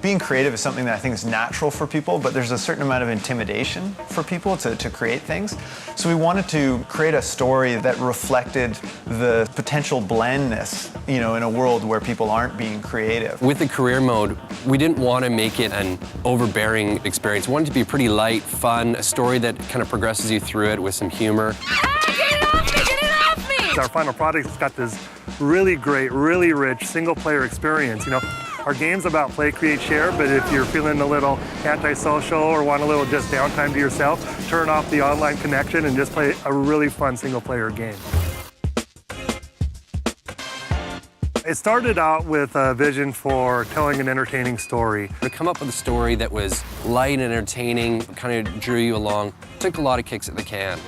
Being creative is something that I think is natural for people, but there's a certain amount of intimidation for people to create things. So we wanted to create a story that reflected the potential blandness, in a world where people aren't being creative. With the career mode, we didn't want to make it an overbearing experience. We wanted it to be pretty light, fun, a story that kind of progresses you through it with some humor. Get it off me! Get it off me! Our final product's got this really great, really rich single-player experience. Our game's about play, create, share, but if you're feeling a little antisocial or want a little just downtime to yourself, turn off the online connection and just play a really fun single-player game. It started out with a vision for telling an entertaining story. To come up with a story that was light and entertaining, kind of drew you along, took a lot of kicks at the can.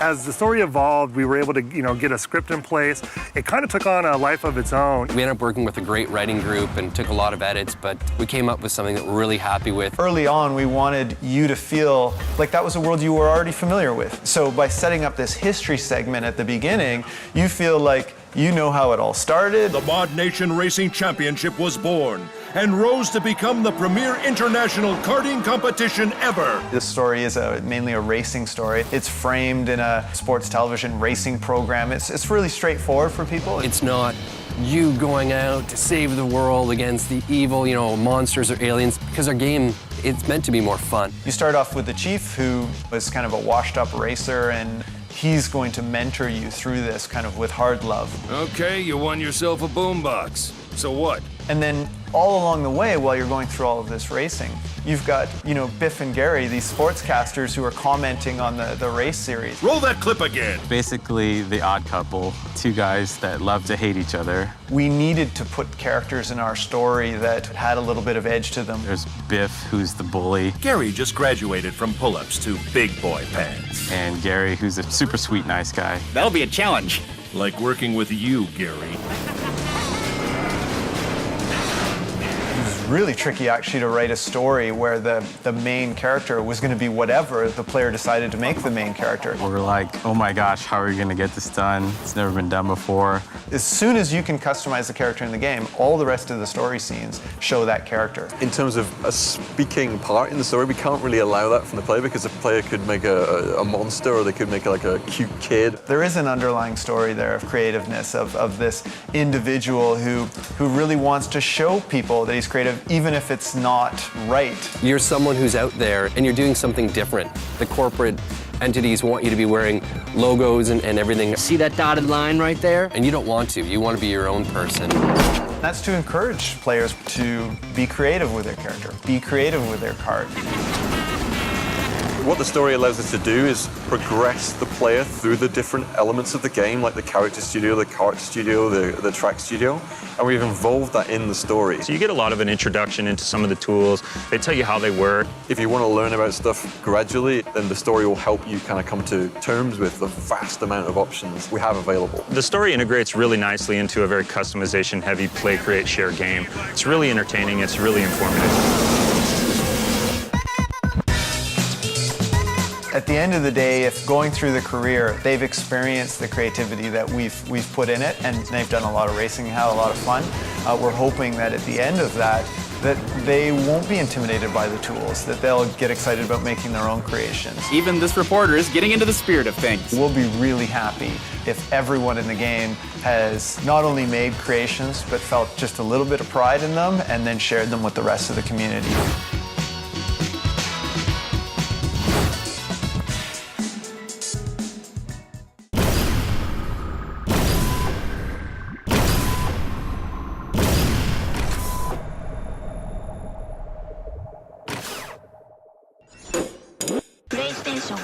As the story evolved, we were able to, get a script in place. It kind of took on a life of its own. We ended up working with a great writing group and took a lot of edits, but we came up with something that we're really happy with. Early on, we wanted you to feel like that was a world you were already familiar with. So by setting up this history segment at the beginning, you feel like you know how it all started. The Mod Nation Racing Championship was born and rose to become the premier international karting competition ever. This story is mainly a racing story. It's framed in a sports television racing program. It's really straightforward for people. It's not you going out to save the world against the evil, monsters or aliens, because our game, it's meant to be more fun. You start off with the chief, who was kind of a washed-up racer, and he's going to mentor you through this kind of with hard love. Okay, you won yourself a boombox. So what? And then all along the way, while you're going through all of this racing, you've got, Biff and Gary, these sportscasters who are commenting on the race series. Roll that clip again. Basically, the odd couple, two guys that love to hate each other. We needed to put characters in our story that had a little bit of edge to them. There's Biff, who's the bully, Gary just graduated from pull-ups to big boy pants. and Gary, who's a super sweet, nice guy. That'll be a challenge. Like working with you, Gary. Really tricky actually to write a story where the main character was going to be whatever the player decided to make the main character. We're like, oh my gosh, how are we gonna get this done? It's never been done before. As soon as you can customize the character in the game, all the rest of the story scenes show that character. In terms of a speaking part in the story, we can't really allow that from the player because the player could make a monster or they could make like a cute kid. There is an underlying story there of creativeness, of this individual who really wants to show people that he's creative, even if it's not right. You're someone who's out there and you're doing something different. The corporate entities want you to be wearing logos and everything. See that dotted line right there? And you don't want to. You want to be your own person. That's to encourage players to be creative with their character, be creative with their card. What the story allows us to do is progress the player through the different elements of the game, like the character studio, the kart studio, the track studio, and we've involved that in the story. So you get a lot of an introduction into some of the tools. They tell you how they work. If you want to learn about stuff gradually, then the story will help you kind of come to terms with the vast amount of options we have available. The story integrates really nicely into a very customization-heavy play, create, share game. It's really entertaining. It's really informative. At the end of the day, if going through the career, they've experienced the creativity that we've put in it, and they've done a lot of racing, had a lot of fun. We're hoping that at the end of that they won't be intimidated by the tools, that they'll get excited about making their own creations. Even this reporter is getting into the spirit of things. We'll be really happy if everyone in the game has not only made creations, but felt just a little bit of pride in them and then shared them with the rest of the community. PlayStation